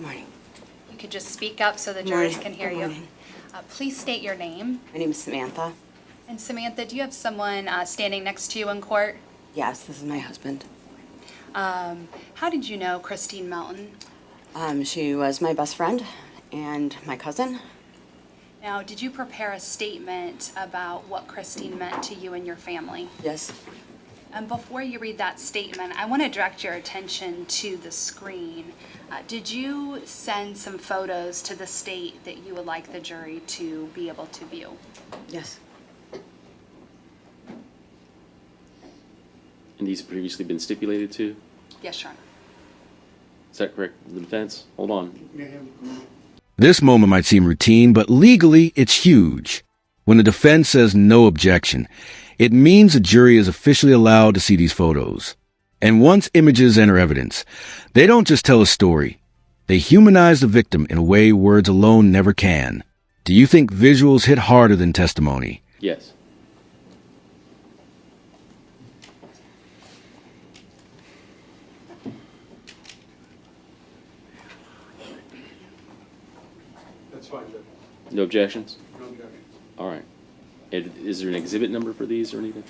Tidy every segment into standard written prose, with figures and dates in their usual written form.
Good morning. You could just speak up so the Good jurors morning. can hear Good you. morning. Please state your name. My name is Samantha. And Samantha, do you have someone standing next to you in court? Yes, this is my husband. How did you know Christine Milton? She was my best friend and my cousin. Now, did you prepare a statement about what Christine meant to you and your family? Yes. And before you read that statement, I want to direct your attention to the screen. Did you send some photos to the state that you would like the jury to be able to view? Yes. And these have previously been stipulated to? Yes, Your Honor. Is that correct? The defense? Hold on. This moment might seem routine, but legally it's huge. When the defense says no objection, it means the jury is officially allowed to see these photos. And once images enter evidence, they don't just tell a story. They humanize the victim in a way words alone never can. Do you think visuals hit harder than testimony? Yes. That's fine, Judge. No objections? No objections. All right. And is there an exhibit number for these or anything?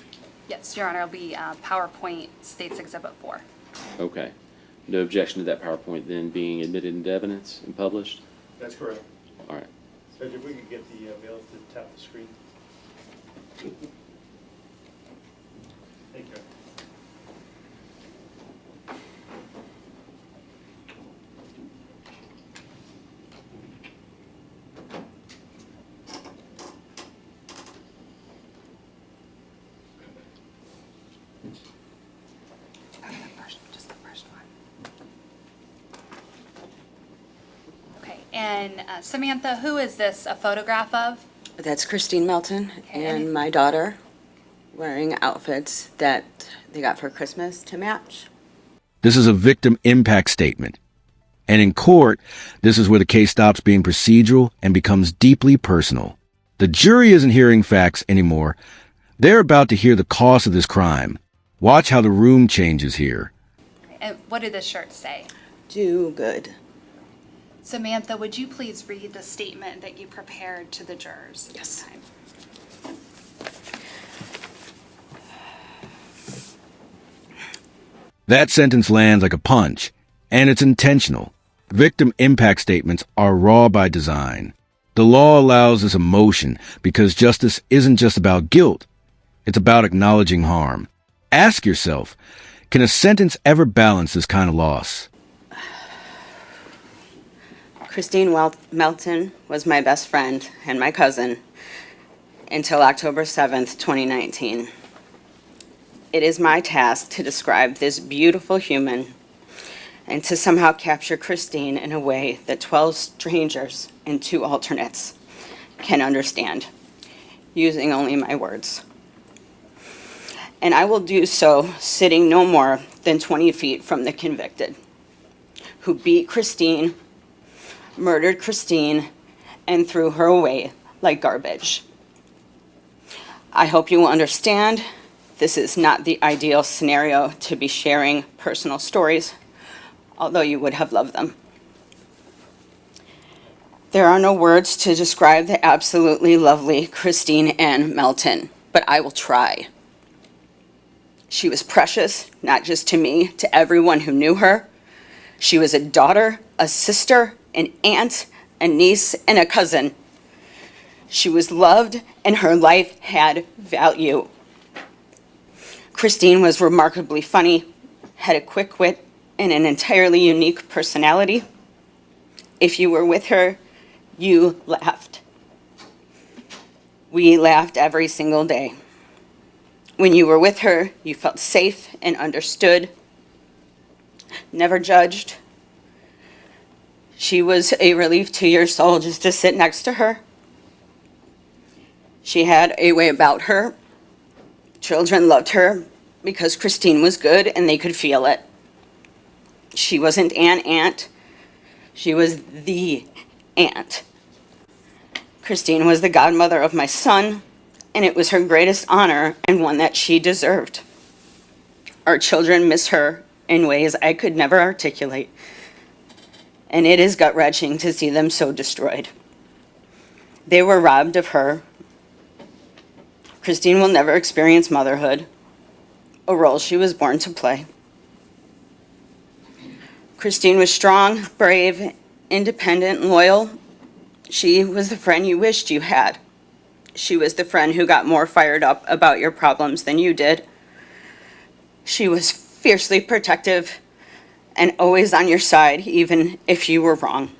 Yes, Your Honor, it'll be PowerPoint States Exhibit 4. Okay. No objection to that PowerPoint then being admitted into evidence and published? That's correct. All right. Judge, if we could get the mail to tap the screen. Thank you. Just the first one. Okay, and Samantha, who is this a photograph of? That's Christine Milton Okay. and my daughter wearing outfits that they got for Christmas to match. This is a victim impact statement. And in court, this is where the case stops being procedural and becomes deeply personal. The jury isn't hearing facts anymore. They're about to hear the cost of this crime. Watch how the room changes here. And what did the shirt say? Do good. Samantha, would you please read the statement that you prepared to the jurors? Yes. Okay. That sentence lands like a punch, and it's intentional. Victim impact statements are raw by design. The law allows this emotion because justice isn't just about guilt. It's about acknowledging harm. Ask yourself, can a sentence ever balance this kind of loss? Christine Melton was my best friend and my cousin until October 7th, 2019. It is my task to describe this beautiful human and to somehow capture Christine in a way that 12 strangers and 2 alternates can understand, using only my words. And I will do so sitting no more than 20 feet from the convicted, who beat Christine, murdered Christine, and threw her away like garbage. I hope you will understand this is not the ideal scenario to be sharing personal stories, although you would have loved them. There are no words to describe the absolutely lovely Christine Ann Melton, but I will try. She was precious, not just to me, to everyone who knew her. She was a daughter, a sister, an aunt, a niece, and a cousin. She was loved, and her life had value. Christine was remarkably funny, had a quick wit, and an entirely unique personality. If you were with her, you laughed. We laughed every single day. When you were with her, you felt safe and understood, never judged. She was a relief to your soul just to sit next to her. She had a way about her. Children loved her because Christine was good and they could feel it. She wasn't an aunt. She was the aunt. Christine was the godmother of my son, and it was her greatest honor and one that she deserved. Our children miss her in ways I could never articulate. and it is gut-wrenching to see them so destroyed. They were robbed of her. Christine will never experience motherhood, a role she was born to play. Christine was strong, brave, independent, and loyal. She was the friend you wished you had. She was the friend who got more fired up about your problems than you did. She was fiercely protective and always on your side, even if you were wrong.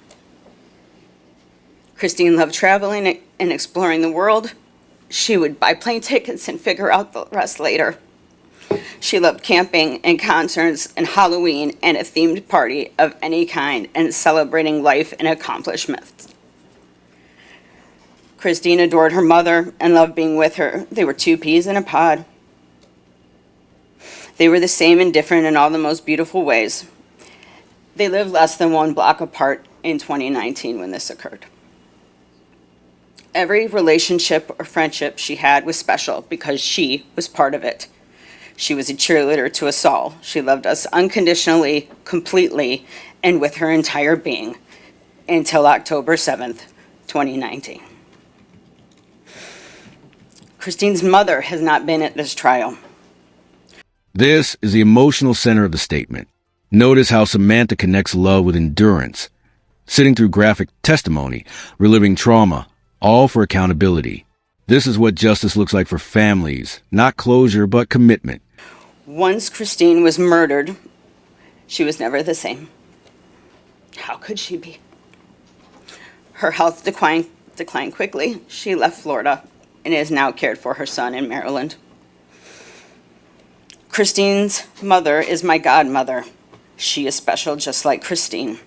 Christine loved traveling and exploring the world. She would buy plane tickets and figure out the rest later. She loved camping and concerts and Halloween and a themed party of any kind and celebrating life and accomplishments. Christine adored her mother and loved being with her. They were two peas in a pod. They were the same and different in all the most beautiful ways. They lived less than 1 block apart in 2019 when this occurred. Every relationship or friendship she had was special because she was part of it. She was a cheerleader to us all. She loved us unconditionally, completely, and with her entire being until October 7th, 2019. Christine's mother has not been at this trial. This is the emotional center of the statement. Notice how Samantha connects love with endurance, sitting through graphic testimony, reliving trauma, all for accountability. This is what justice looks like for families, not closure, but commitment. Once Christine was murdered, she was never the same. How could she be? Her health declined quickly. She left Florida and is now cared for her son in Maryland. Christine's mother is my godmother. She is special just like Christine.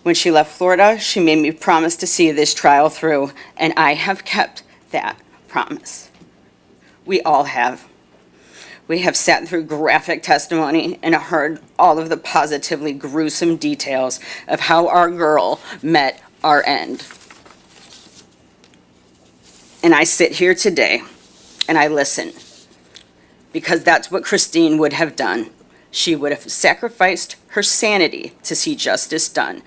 When she left Florida, she made me promise to see this trial through, and I have kept that promise. We all have. We have sat through graphic testimony and heard all of the positively gruesome details of how our girl met our end. And I sit here today and I listen because that's what Christine would have done. She would have sacrificed her sanity to see justice done.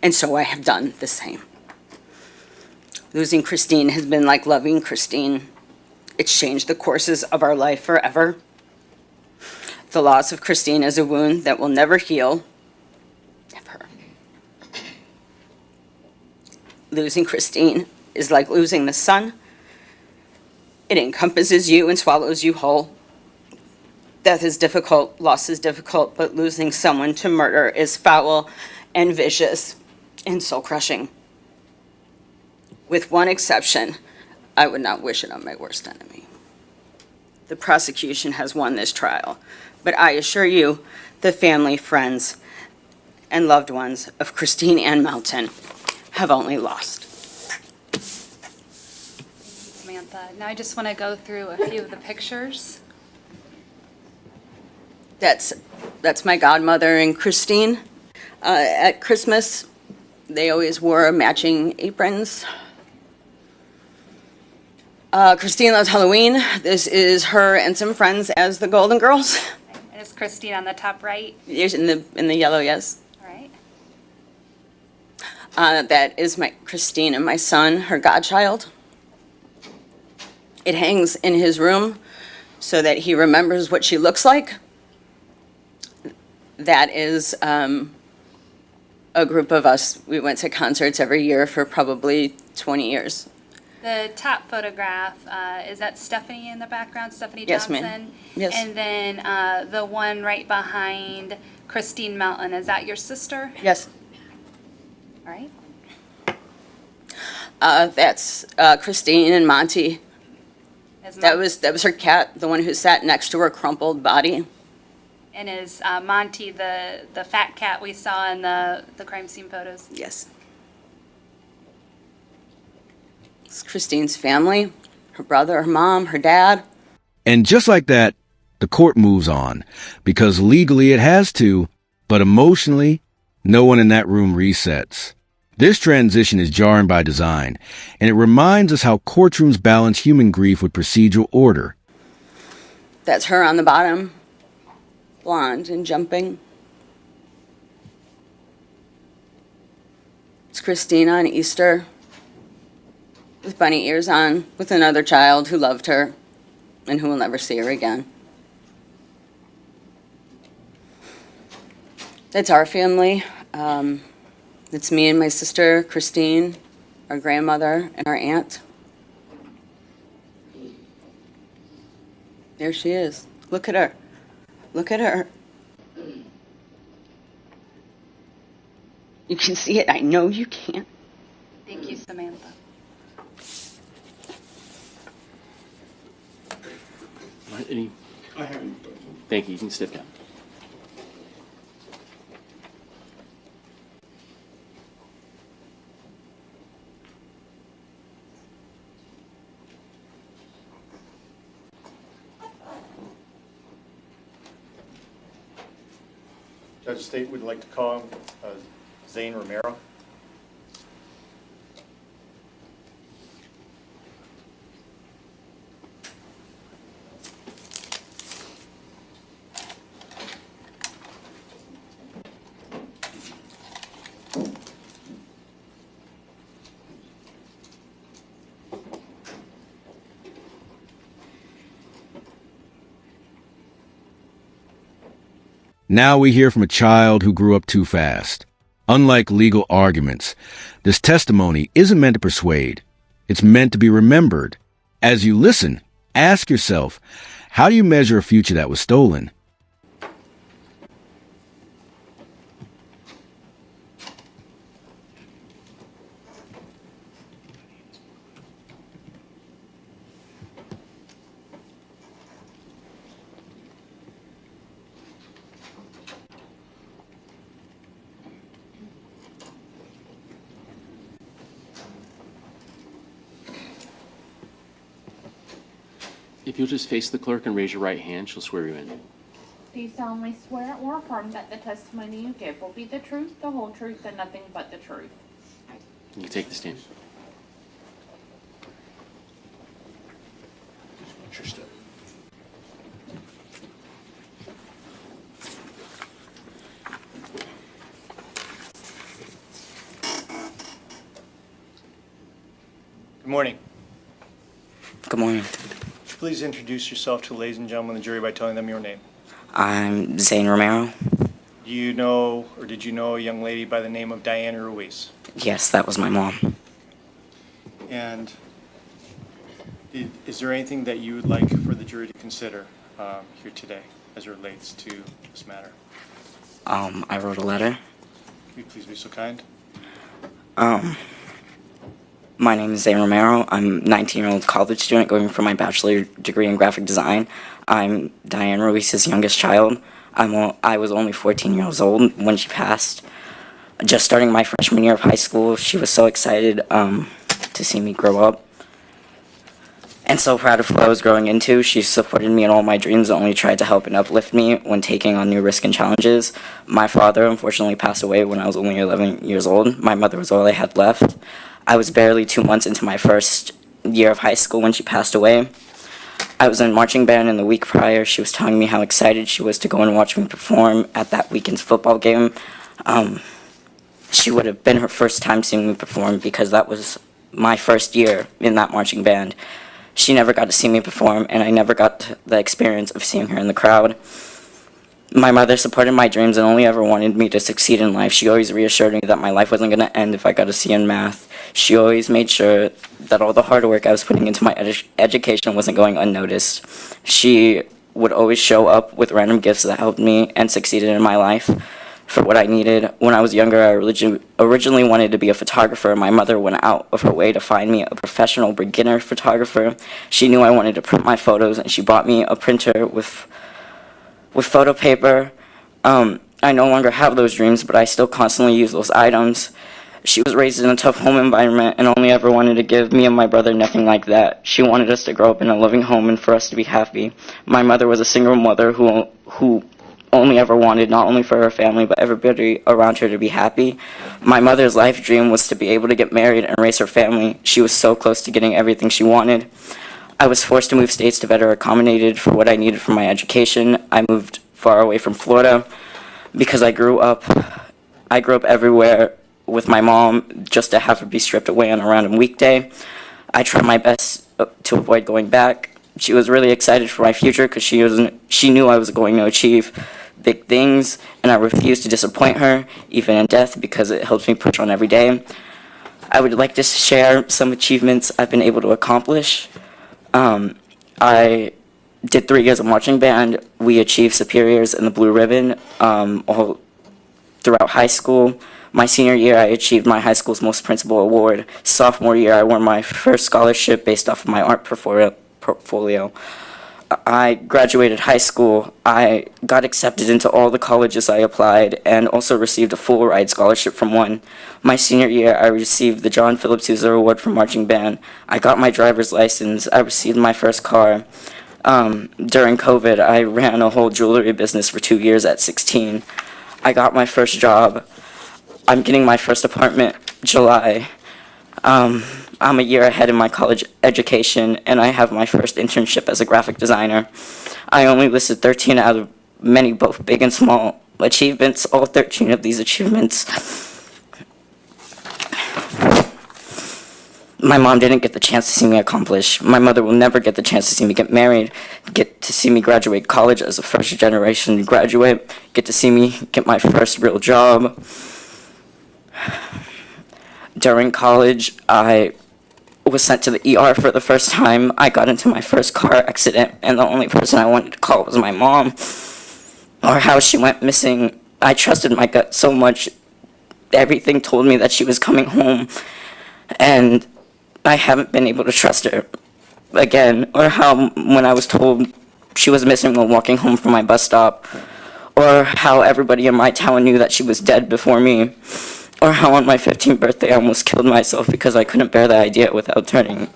And so I have done the same. Losing Christine has been like loving Christine. It's changed the courses of our life forever. The loss of Christine is a wound that will never heal. Never. Losing Christine is like losing the sun. It encompasses you and swallows you whole. Death is difficult, loss is difficult, but losing someone to murder is foul and vicious and soul-crushing. With one exception, I would not wish it on my worst enemy. The prosecution has won this trial, but I assure you, the family, friends, and loved ones of Christine and Milton have only lost. Samantha, now I just want to go through a few of the pictures. That's my godmother and Christine. At Christmas, they always wore matching aprons. Christine loves Halloween. This is her and some friends as the Golden Girls. And is Christine on the top right? There's in the yellow, yes. All right. That is my Christine and my son, her godchild. It hangs in his room so that he remembers what she looks like. That is a group of us. We went to concerts every year for probably 20 years. The top photograph, is that Stephanie in the background, Stephanie Yes, Johnson? ma'am. Yes. And then the one right behind Christine Milton, is that your sister? Yes. All right. That's Christine and Monty. That was her cat, the one who sat next to her crumpled body. And is Monty the fat cat we saw in the crime scene photos? Yes. It's Christine's family, her brother, her mom, her dad. And just like that, the court moves on, because legally it has to, but emotionally, no one in that room resets. This transition is jarring by design, and it reminds us how courtrooms balance human grief with procedural order. That's her on the bottom, blonde and jumping. It's Christine on Easter with bunny ears on with another child who loved her and who will never see her again. That's our family. It's me and my sister, Christine, our grandmother, and our aunt. There she is. Look at her. Look at her. You can see it. I know you can. Thank you, Samantha. All right, any? I have any questions. Thank you. You can step down. Judge State would like to call him Zane Romero. Now we hear from a child who grew up too fast. Unlike legal arguments, this testimony isn't meant to persuade. It's meant to be remembered. As you listen, ask yourself, how do you measure a future that was stolen? If you'll just face the clerk and raise your right hand, she'll swear you in. Do you solemnly swear or affirm that the testimony you give will be the truth, the whole truth, and nothing but the truth? You can take the stand. Interesting. Good morning. Good morning. Please introduce yourself to the ladies and gentlemen of the jury by telling them your name. I'm Zane Romero. Do you know, or did you know, a young lady by the name of Diana Ruiz? Yes, that was my mom. And is there anything that you would like for the jury to consider here today as it relates to this matter? I wrote a letter. Will you please be so kind? My name is Zane Romero. I'm a 19-year-old college student going for my bachelor degree in graphic design. I'm Diane Ruiz's youngest child. I was only 14 years old when she passed. Just starting my freshman year of high school, she was so excited to see me grow up. And so proud of what I was growing into. She supported me in all my dreams and only tried to help and uplift me when taking on new risks and challenges. My father unfortunately passed away when I was only 11 years old. My mother was all I had left. I was barely 2 months into my first year of high school when she passed away. I was in marching band, and the week prior, she was telling me how excited she was to go and watch me perform at that weekend's football game. She would have been her first time seeing me perform because that was my first year in that marching band. She never got to see me perform, and I never got the experience of seeing her in the crowd. My mother supported my dreams and only ever wanted me to succeed in life. She always reassured me that my life wasn't going to end if I got a C in math. She always made sure that all the hard work I was putting into my education wasn't going unnoticed. She would always show up with random gifts that helped me and succeeded in my life for what I needed. When I was younger, I originally wanted to be a photographer. My mother went out of her way to find me a professional beginner photographer. She knew I wanted to print my photos, and she bought me a printer with photo paper. I no longer have those dreams, but I still constantly use those items. She was raised in a tough home environment and only ever wanted to give me and my brother nothing like that. She wanted us to grow up in a loving home and for us to be happy. My mother was a single mother who only ever wanted not only for her family but everybody around her to be happy. My mother's life dream was to be able to get married and raise her family. She was so close to getting everything she wanted. I was forced to move states to better accommodate for what I needed for my education. I moved far away from Florida because I grew up everywhere with my mom just to have her be stripped away on a random weekday. I tried my best to avoid going back. She was really excited for my future because she knew I was going to achieve big things, and I refused to disappoint her, even in death, because it helps me push on every day. I would like to share some achievements I've been able to accomplish. I did 3 years of marching band. We achieved superiors in the Blue Ribbon all throughout high school. My senior year, I achieved my high school's most principal award. Sophomore year, I won my first scholarship based off of my art portfolio. I graduated high school. I got accepted into all the colleges I applied and also received a full ride scholarship from one. My senior year, I received the John Phillips Sousa Award for marching band. I got my driver's license. I received my first car. During COVID, I ran a whole jewelry business for 2 years at 16. I got my first job. I'm getting my first apartment July. I'm a year ahead in my college education, and I have my first internship as a graphic designer. I only listed 13 out of many, both big and small, achievements. All 13 of these achievements my mom didn't get the chance to see me accomplish. My mother will never get the chance to see me get married, get to see me graduate college as a first-generation graduate, get to see me get my first real job. During college, I was sent to the ER for the first time. I got into my first car accident, and the only person I wanted to call was my mom, or how she went missing. I trusted my gut so much. Everything told me that she was coming home, and I haven't been able to trust her again, or how when I was told she was missing while walking home from my bus stop, or how everybody in my town knew that she was dead before me, or how on my 15th birthday I almost killed myself because I couldn't bear the idea without turning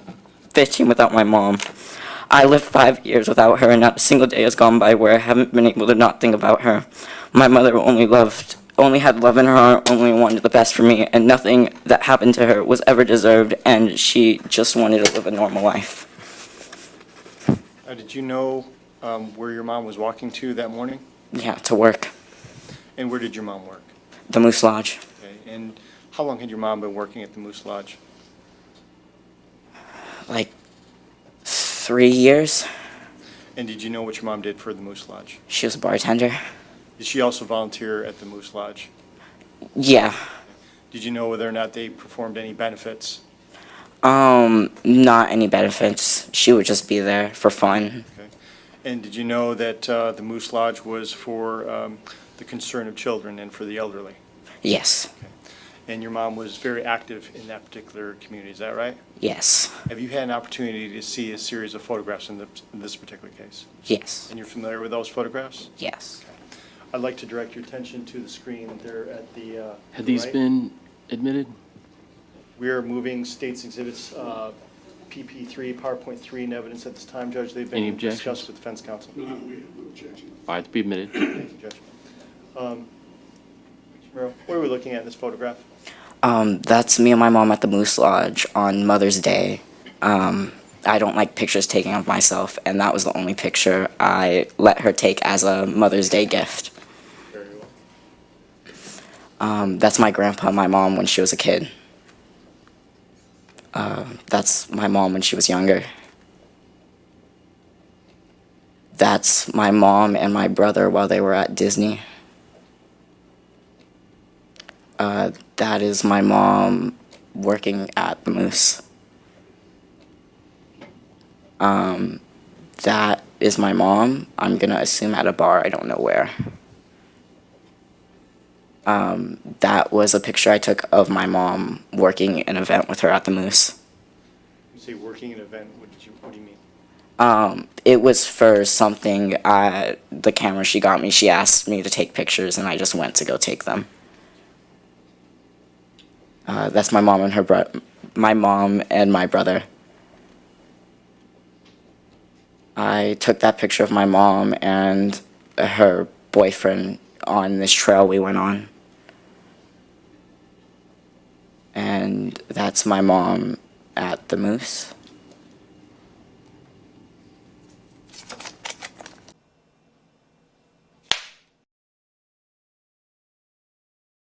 15 without my mom. I lived 5 years without her, and not a single day has gone by where I haven't been able to not think about her. My mother only had love in her heart, only wanted the best for me, and nothing that happened to her was ever deserved, and she just wanted to live a normal life. Did you know where your mom was walking to that morning? Yeah, to work. And where did your mom work? The Moose Lodge. Okay. And how long had your mom been working at the Moose Lodge? Like 3 years. And did you know what your mom did for the Moose Lodge? She was a bartender. Did she also volunteer at the Moose Lodge? Yeah. Did you know whether or not they performed any benefits? Not any benefits. She would just be there for fun. Okay. And did you know that the Moose Lodge was for the concern of children and for the elderly? Yes. Okay. And your mom was very active in that particular community, is that right? Yes. Have you had an opportunity to see a series of photographs in this particular case? Yes. And you're familiar with those photographs? Yes. I'd like to direct your attention to the screen there at the Have these right. been admitted? We are moving States Exhibits PP3, PowerPoint 3, and evidence at this time, Judge. They've Any been objections? discussed with defense counsel. No, we have no objection. All right, to be admitted. Thank you, Judge. Merrill, what are we looking at in this photograph? That's me and my mom at the Moose Lodge on Mother's Day. I don't like pictures taken of myself, and that was the only picture I let her take as a Mother's Day gift. Very well. That's my grandpa and my mom when she was a kid. That's my mom when she was younger. That's my mom and my brother while they were at Disney. That is my mom working at the Moose. That is my mom. I'm gonna assume at a bar, I don't know where. That was a picture I took of my mom working an event with her at the Moose. You say working an event, what do you mean? It was for something, the camera she got me, she asked me to take pictures, and I just went to go take them. That's my mom and my mom and my brother. I took that picture of my mom and her boyfriend on this trail we went on. And that's my mom at the Moose.